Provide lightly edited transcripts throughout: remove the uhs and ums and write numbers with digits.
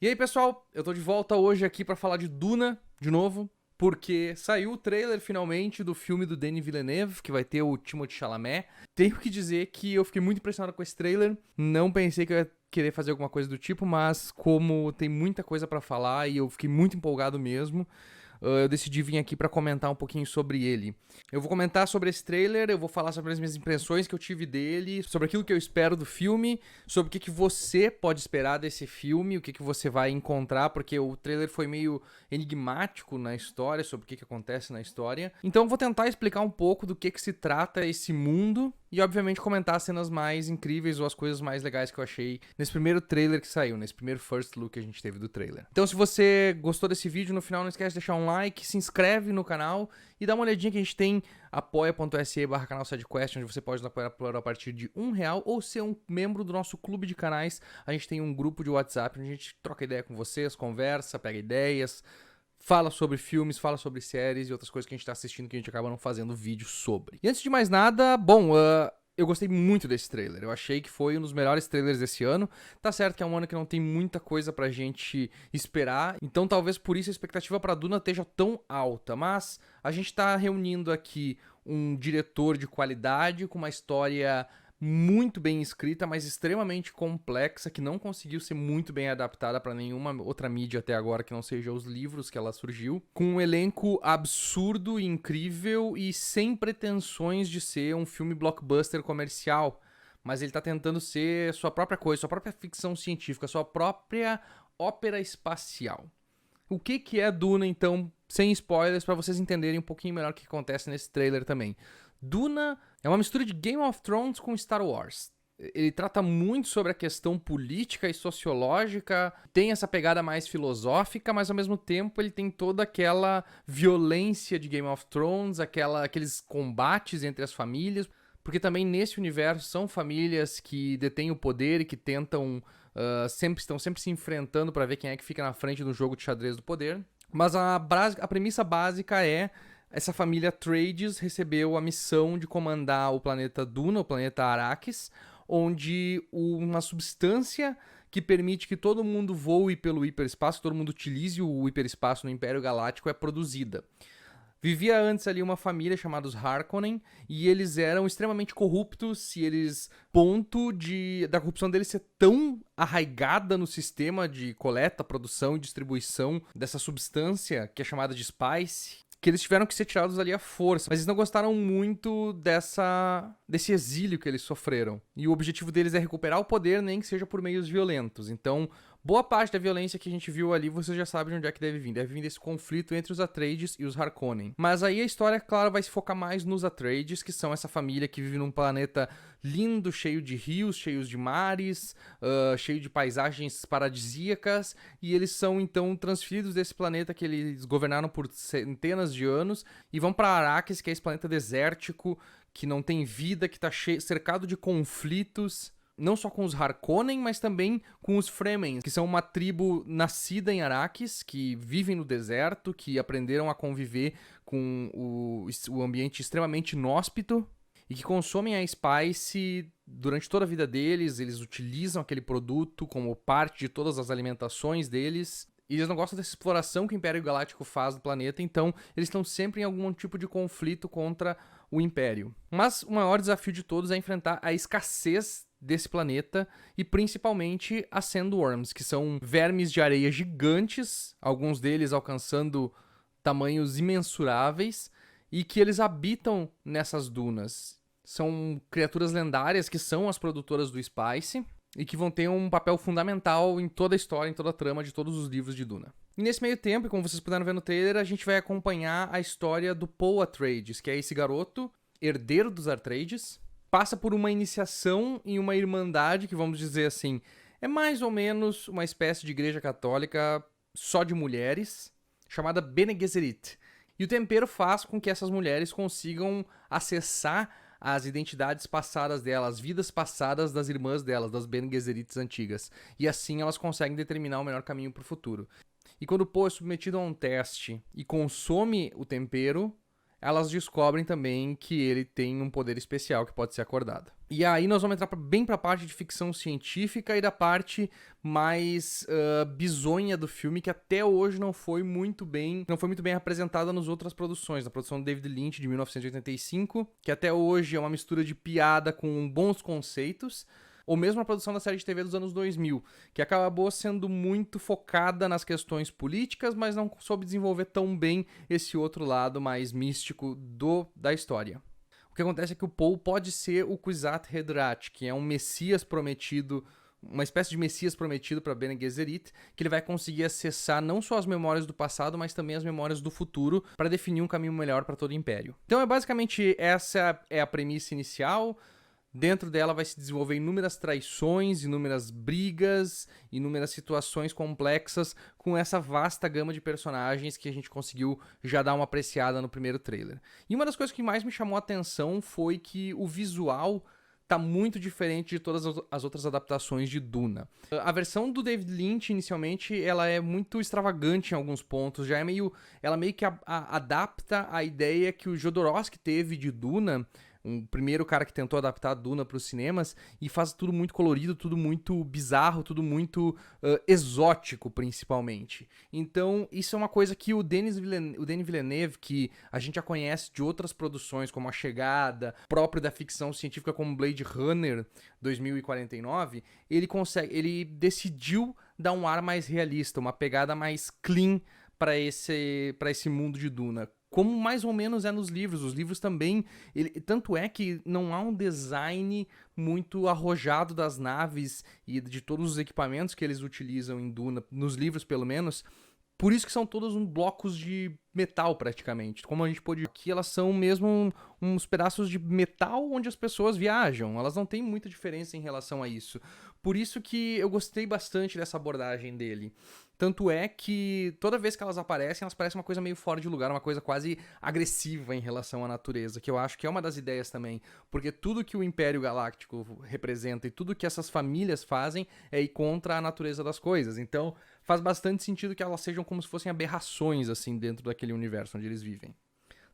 E aí, pessoal, eu tô de volta hoje aqui pra falar de Duna, de novo, porque saiu o trailer finalmente do filme do Denis Villeneuve, que vai ter o Timothée Chalamet. Tenho que dizer que eu fiquei muito impressionado com esse trailer, não pensei que eu ia querer fazer alguma coisa do tipo, mas como tem muita coisa pra falar e eu fiquei muito empolgado mesmo, eu decidi vir aqui pra comentar um pouquinho sobre ele. Eu vou comentar sobre esse trailer, eu vou falar sobre as minhas impressões que eu tive dele, sobre aquilo que eu espero do filme, sobre o que você pode esperar desse filme, o que você vai encontrar, porque o trailer foi meio enigmático na história, sobre o que acontece na história. Então eu vou tentar explicar um pouco do que se trata esse mundo e, obviamente, comentar as cenas mais incríveis ou as coisas mais legais que eu achei nesse primeiro trailer que saiu, nesse primeiro first look que a gente teve do trailer. Então, se você gostou desse vídeo, no final não esquece de deixar um like, se inscreve no canal e dá uma olhadinha que a gente tem apoia.se/canal SideQuest, onde você pode nos apoiar a partir de R$1 ou ser um membro do nosso clube de canais. A gente tem um grupo de WhatsApp onde a gente troca ideia com vocês, conversa, pega ideias, fala sobre filmes, fala sobre séries e outras coisas que a gente tá assistindo que a gente acaba não fazendo vídeo sobre. E antes de mais nada, eu gostei muito desse trailer. Eu achei que foi um dos melhores trailers desse ano. Tá certo que é um ano que não tem muita coisa pra gente esperar, então talvez por isso a expectativa pra Duna esteja tão alta. Mas a gente tá reunindo aqui um diretor de qualidade com uma história muito bem escrita, mas extremamente complexa, que não conseguiu ser muito bem adaptada para nenhuma outra mídia até agora que não seja os livros que ela surgiu, com um elenco absurdo e incrível e sem pretensões de ser um filme blockbuster comercial, mas ele tá tentando ser sua própria coisa, sua própria ficção científica, sua própria ópera espacial. O que é Duna, então, sem spoilers, para vocês entenderem um pouquinho melhor o que acontece nesse trailer também. Duna é uma mistura de Game of Thrones com Star Wars. Ele trata muito sobre a questão política e sociológica, tem essa pegada mais filosófica, mas ao mesmo tempo ele tem toda aquela violência de Game of Thrones, aqueles combates entre as famílias, porque também nesse universo são famílias que detêm o poder e que tentam estão sempre se enfrentando para ver quem é que fica na frente do jogo de xadrez do poder. Mas a premissa básica é: essa família Atreides recebeu a missão de comandar o planeta Duna, o planeta Arrakis, onde uma substância que permite que todo mundo voe pelo hiperespaço, que todo mundo utilize o hiperespaço no Império Galáctico, é produzida. Vivia antes ali uma família chamada os Harkonnen, e eles eram extremamente corruptos, e ponto da corrupção deles ser tão arraigada no sistema de coleta, produção e distribuição dessa substância, que é chamada de spice, que eles tiveram que ser tirados ali à força. Mas eles não gostaram muito desse exílio que eles sofreram. E o objetivo deles é recuperar o poder, nem que seja por meios violentos. Então, boa parte da violência que a gente viu ali, você já sabe de onde é que deve vir. Deve vir desse conflito entre os Atreides e os Harkonnen. Mas aí a história, claro, vai se focar mais nos Atreides, que são essa família que vive num planeta lindo, cheio de rios, cheios de mares, cheio de paisagens paradisíacas. E eles são, então, transferidos desse planeta que eles governaram por centenas de anos e vão para Arrakis, que é esse planeta desértico, que não tem vida, que tá cercado de conflitos, não só com os Harkonnen, mas também com os Fremen, que são uma tribo nascida em Arrakis, que vivem no deserto, que aprenderam a conviver com o ambiente extremamente inóspito e que consomem a spice durante toda a vida deles. Eles utilizam aquele produto como parte de todas as alimentações deles. E eles não gostam dessa exploração que o Império Galáctico faz do planeta, então eles estão sempre em algum tipo de conflito contra o Império. Mas o maior desafio de todos é enfrentar a escassez desse planeta e principalmente as Sandworms, que são vermes de areia gigantes, alguns deles alcançando tamanhos imensuráveis, e que eles habitam nessas dunas. São criaturas lendárias que são as produtoras do Spice e que vão ter um papel fundamental em toda a história, em toda a trama de todos os livros de Duna. E nesse meio tempo, como vocês puderam ver no trailer, a gente vai acompanhar a história do Paul Atreides, que é esse garoto, herdeiro dos Atreides, passa por uma iniciação em uma irmandade que, vamos dizer assim, é mais ou menos uma espécie de igreja católica só de mulheres, chamada Bene Gesserit. E o tempero faz com que essas mulheres consigam acessar as identidades passadas delas, as vidas passadas das irmãs delas, das Bene Gesserits antigas. E assim elas conseguem determinar o melhor caminho para o futuro. E quando o Poe é submetido a um teste e consome o tempero, elas descobrem também que ele tem um poder especial que pode ser acordado. E aí nós vamos entrar bem pra parte de ficção científica e da parte mais bizonha do filme, que até hoje não foi muito bem apresentada nas outras produções. Na produção do David Lynch, de 1985, que até hoje é uma mistura de piada com bons conceitos, ou mesmo a produção da série de TV dos anos 2000, que acabou sendo muito focada nas questões políticas, mas não soube desenvolver tão bem esse outro lado mais místico da história. O que acontece é que o Poe pode ser o Kwisatz Haderach, que é um messias prometido, uma espécie de messias prometido para Bene Gesserit, que ele vai conseguir acessar não só as memórias do passado, mas também as memórias do futuro, para definir um caminho melhor para todo o Império. Então basicamente essa é a premissa inicial. Dentro dela vai se desenvolver inúmeras traições, inúmeras brigas, inúmeras situações complexas com essa vasta gama de personagens que a gente conseguiu já dar uma apreciada no primeiro trailer. E uma das coisas que mais me chamou a atenção foi que o visual tá muito diferente de todas as outras adaptações de Duna. A versão do David Lynch, inicialmente, ela é muito extravagante em alguns pontos, ela meio que adapta a ideia que o Jodorowsky teve de Duna, um primeiro cara que tentou adaptar a Duna para os cinemas, e faz tudo muito colorido, tudo muito bizarro, tudo muito exótico, principalmente. Então, isso é uma coisa que o Denis Villeneuve, que a gente já conhece de outras produções, como A Chegada, próprio da ficção científica como Blade Runner 2049, ele decidiu dar um ar mais realista, uma pegada mais clean para esse mundo de Duna. Como mais ou menos é nos livros. Os livros também... tanto é que não há um design muito arrojado das naves e de todos os equipamentos que eles utilizam em Duna, nos livros pelo menos. Por isso que são todos blocos de metal, praticamente. Como a gente pôde ver aqui, elas são mesmo uns pedaços de metal onde as pessoas viajam. Elas não têm muita diferença em relação a isso. Por isso que eu gostei bastante dessa abordagem dele. Tanto é que toda vez que elas parecem uma coisa meio fora de lugar, uma coisa quase agressiva em relação à natureza, que eu acho que é uma das ideias também, porque tudo que o Império Galáctico representa e tudo que essas famílias fazem é ir contra a natureza das coisas. Então, faz bastante sentido que elas sejam como se fossem aberrações, assim, dentro daquele universo onde eles vivem.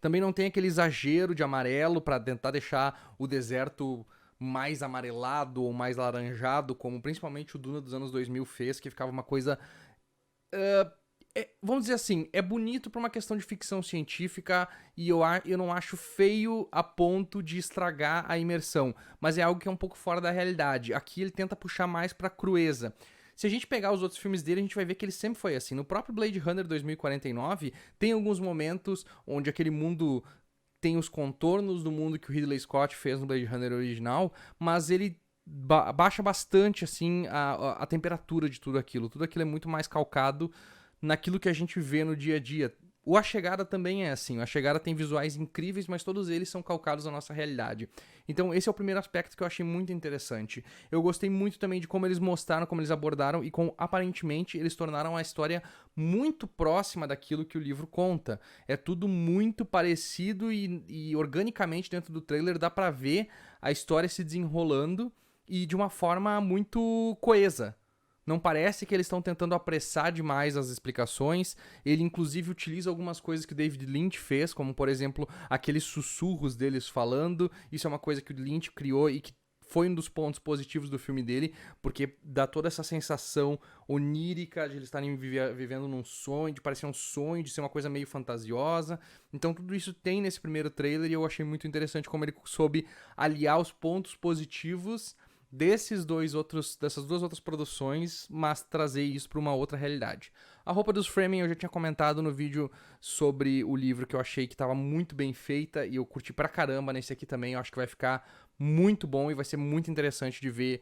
Também não tem aquele exagero de amarelo para tentar deixar o deserto mais amarelado ou mais laranjado, como principalmente o Duna dos anos 2000 fez, que ficava uma coisa... vamos dizer assim, é bonito pra uma questão de ficção científica e eu não acho feio a ponto de estragar a imersão, mas é algo que é um pouco fora da realidade. Aqui ele tenta puxar mais pra crueza. Se a gente pegar os outros filmes dele, a gente vai ver que ele sempre foi assim. No próprio Blade Runner 2049, tem alguns momentos onde aquele mundo tem os contornos do mundo que o Ridley Scott fez no Blade Runner original, mas ele baixa bastante assim a temperatura de tudo aquilo. Tudo aquilo é muito mais calcado naquilo que a gente vê no dia a dia. O A Chegada também é assim. O A Chegada tem visuais incríveis, mas todos eles são calcados na nossa realidade. Então esse é o primeiro aspecto que eu achei muito interessante. Eu gostei muito também de como eles mostraram, como eles abordaram e como aparentemente eles tornaram a história muito próxima daquilo que o livro conta. É tudo muito parecido e organicamente dentro do trailer dá pra ver a história se desenrolando e de uma forma muito coesa. Não parece que eles estão tentando apressar demais as explicações. Ele, inclusive, utiliza algumas coisas que o David Lynch fez, como, por exemplo, aqueles sussurros deles falando. Isso é uma coisa que o Lynch criou e que foi um dos pontos positivos do filme dele, porque dá toda essa sensação onírica de eles estarem vivendo num sonho, de parecer um sonho, de ser uma coisa meio fantasiosa. Então tudo isso tem nesse primeiro trailer e eu achei muito interessante como ele soube aliar os pontos positivos dessas duas outras produções, mas trazer isso para uma outra realidade. A roupa dos Fremen eu já tinha comentado no vídeo sobre o livro, que eu achei que estava muito bem feita e eu curti pra caramba nesse aqui também. Eu acho que vai ficar muito bom e vai ser muito interessante de ver,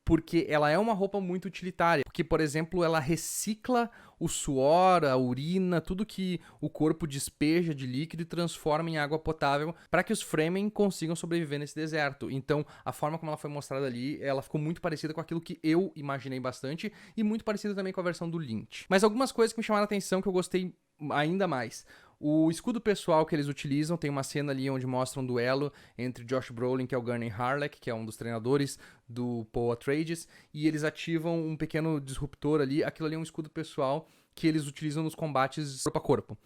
porque ela é uma roupa muito utilitária. Porque, por exemplo, ela recicla o suor, a urina, tudo que o corpo despeja de líquido e transforma em água potável para que os Fremen consigam sobreviver nesse deserto. Então, a forma como ela foi mostrada ali, ela ficou muito parecida com aquilo que eu imaginei bastante e muito parecida também com a versão do Lynch. Mas algumas coisas que me chamaram a atenção que eu gostei ainda mais. O escudo pessoal que eles utilizam, tem uma cena ali onde mostra um duelo entre Josh Brolin, que é o Gurney Halleck, que é um dos treinadores do Paul Atreides, e eles ativam um pequeno disruptor ali. Aquilo ali é um escudo pessoal que eles utilizam nos combates corpo a corpo.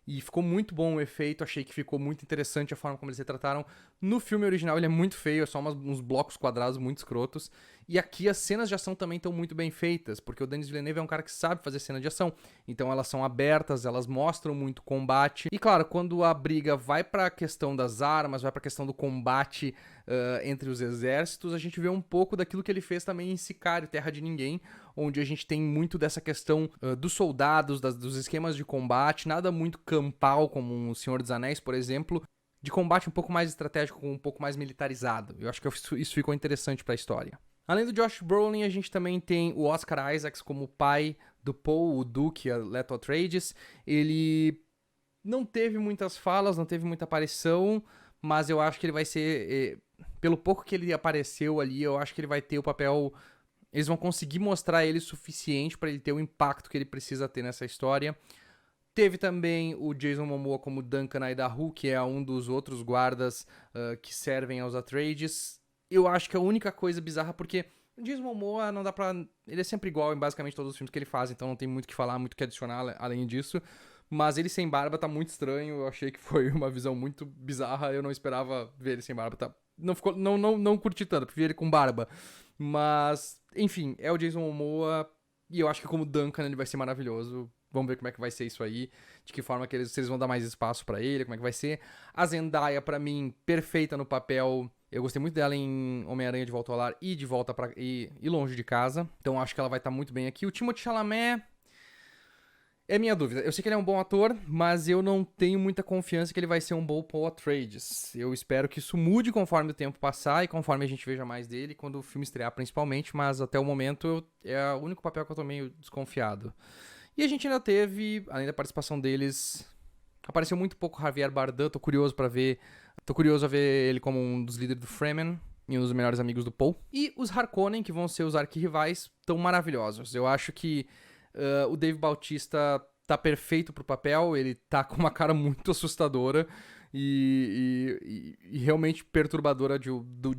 E ficou muito bom o efeito, achei que ficou muito interessante a forma como eles retrataram. No filme original ele é muito feio, é só uns blocos quadrados muito escrotos. E aqui as cenas de ação também estão muito bem feitas, porque o Denis Villeneuve é um cara que sabe fazer cena de ação. Então elas são abertas, elas mostram muito combate. E claro, quando a briga vai pra questão das armas, vai pra questão do combate entre os exércitos, a gente vê um pouco daquilo que ele fez também em Sicário, Terra de Ninguém, onde a gente tem muito dessa questão dos soldados, dos esquemas de combate, nada muito campal, como o Senhor dos Anéis, por exemplo, de combate um pouco mais estratégico, um pouco mais militarizado. Eu acho que isso ficou interessante pra história. Além do Josh Brolin, a gente também tem o Oscar Isaacs como pai do Paul, o Duke, a Leto Atreides. Ele não teve muitas falas, não teve muita aparição, mas eu acho que ele vai ser... pelo pouco que ele apareceu ali, eu acho que ele vai ter o papel... Eles vão conseguir mostrar ele o suficiente para ele ter o impacto que ele precisa ter nessa história. Teve também o Jason Momoa como Duncan Idaho, que é um dos outros guardas que servem aos Atreides. Eu acho que é a única coisa bizarra, porque o Jason Momoa não dá pra... Ele é sempre igual em basicamente todos os filmes que ele faz, então não tem muito o que falar, muito o que adicionar além disso. Mas ele sem barba tá muito estranho, eu achei que foi uma visão muito bizarra, eu não esperava ver ele sem barba, tá? Não curti tanto, preferi ele com barba. Mas, enfim, é o Jason Momoa, e eu acho que como Duncan ele vai ser maravilhoso. Vamos ver como é que vai ser isso aí, de que forma que se eles vão dar mais espaço pra ele, como é que vai ser. A Zendaya, pra mim, perfeita no papel. Eu gostei muito dela em Homem-Aranha de Volta ao Lar e de Volta pra... e Longe de Casa. Então acho que ela vai estar muito bem aqui. O Timothée Chalamet é minha dúvida. Eu sei que ele é um bom ator, mas eu não tenho muita confiança que ele vai ser um bom Paul Atreides. Eu espero que isso mude conforme o tempo passar e conforme a gente veja mais dele, quando o filme estrear principalmente, mas até o momento é o único papel que eu tô meio desconfiado. E a gente ainda teve, além da participação deles, apareceu muito pouco Javier Bardem, tô curioso a ver ele como um dos líderes do Fremen e um dos melhores amigos do Paul. E os Harkonnen, que vão ser os arquirrivais, estão maravilhosos. Eu acho que o Dave Bautista tá perfeito pro papel, ele tá com uma cara muito assustadora e realmente perturbadora de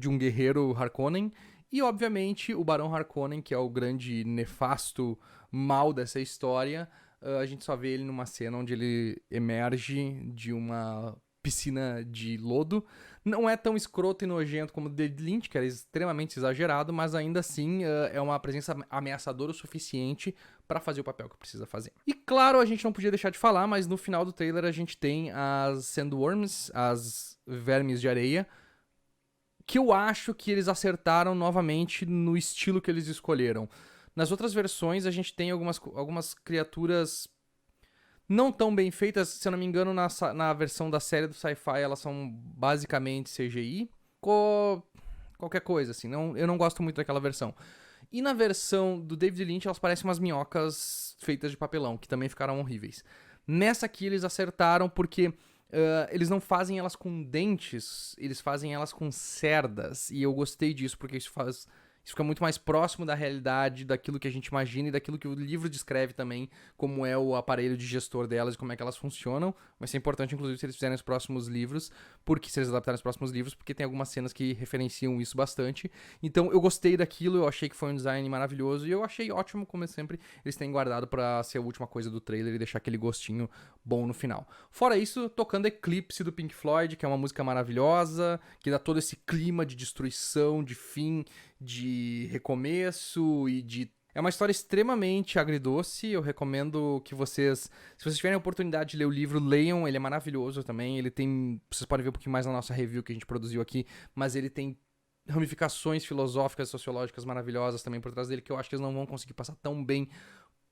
um guerreiro Harkonnen. E, obviamente, o Barão Harkonnen, que é o grande nefasto mal dessa história, a gente só vê ele numa cena onde ele emerge de uma piscina de lodo. Não é tão escroto e nojento como o David Lynch, que era extremamente exagerado, mas ainda assim é uma presença ameaçadora o suficiente para fazer o papel que precisa fazer. E claro, a gente não podia deixar de falar, mas no final do trailer a gente tem as Sandworms, as vermes de areia, que eu acho que eles acertaram novamente no estilo que eles escolheram. Nas outras versões, a gente tem algumas criaturas não tão bem feitas. Se eu não me engano, na versão da série do Sci-Fi, elas são basicamente CGI. Qualquer coisa, assim. Eu não gosto muito daquela versão. E na versão do David Lynch, elas parecem umas minhocas feitas de papelão, que também ficaram horríveis. Nessa aqui, eles acertaram porque... eles não fazem elas com dentes, eles fazem elas com cerdas. E eu gostei disso, porque isso fica muito mais próximo da realidade, daquilo que a gente imagina e daquilo que o livro descreve também, como é o aparelho digestor delas e como é que elas funcionam. Vai ser importante, inclusive, se eles fizerem os próximos livros, se eles adaptarem os próximos livros, porque tem algumas cenas que referenciam isso bastante. Então, eu gostei daquilo, eu achei que foi um design maravilhoso e eu achei ótimo, como sempre, eles têm guardado pra ser a última coisa do trailer e deixar aquele gostinho bom no final. Fora isso, tocando Eclipse do Pink Floyd, que é uma música maravilhosa, que dá todo esse clima de destruição, de fim, de recomeço e de... É uma história extremamente agridoce, eu recomendo que vocês, se vocês tiverem a oportunidade de ler o livro, leiam, ele é maravilhoso também, ele tem, vocês podem ver um pouquinho mais na nossa review que a gente produziu aqui, mas ele tem ramificações filosóficas, sociológicas maravilhosas também por trás dele, que eu acho que eles não vão conseguir passar tão bem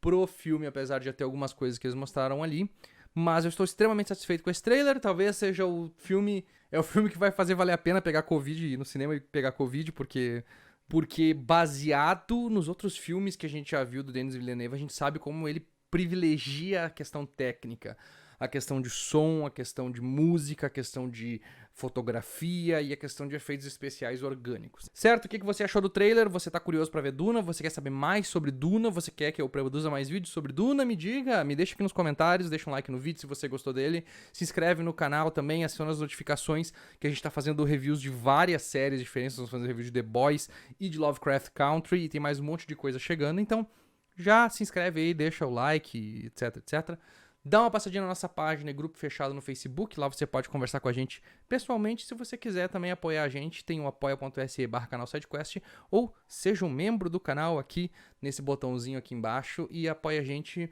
pro filme, apesar de já ter algumas coisas que eles mostraram ali. Mas eu estou extremamente satisfeito com esse trailer. Talvez seja o filme... É o filme que vai fazer valer a pena pegar Covid, ir no cinema e pegar Covid, porque baseado nos outros filmes que a gente já viu do Denis Villeneuve, a gente sabe como ele privilegia a questão técnica. A questão de som, a questão de música, a questão de fotografia e a questão de efeitos especiais orgânicos. Certo? O que você achou do trailer? Você tá curioso pra ver Duna? Você quer saber mais sobre Duna? Você quer que eu produza mais vídeos sobre Duna? Me diga, me deixa aqui nos comentários, deixa um like no vídeo se você gostou dele. Se inscreve no canal também, aciona as notificações que a gente tá fazendo reviews de várias séries diferentes. Estamos fazendo review de The Boys e de Lovecraft Country e tem mais um monte de coisa chegando. Então, já se inscreve aí, deixa o like, etc, etc. Dá uma passadinha na nossa página e grupo fechado no Facebook, lá você pode conversar com a gente pessoalmente. Se você quiser também apoiar a gente, tem o apoia.se/canal SideQuest, ou seja um membro do canal aqui, nesse botãozinho aqui embaixo, e apoia a gente.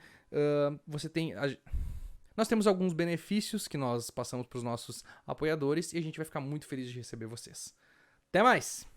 Nós temos alguns benefícios que nós passamos para os nossos apoiadores e a gente vai ficar muito feliz de receber vocês. Até mais!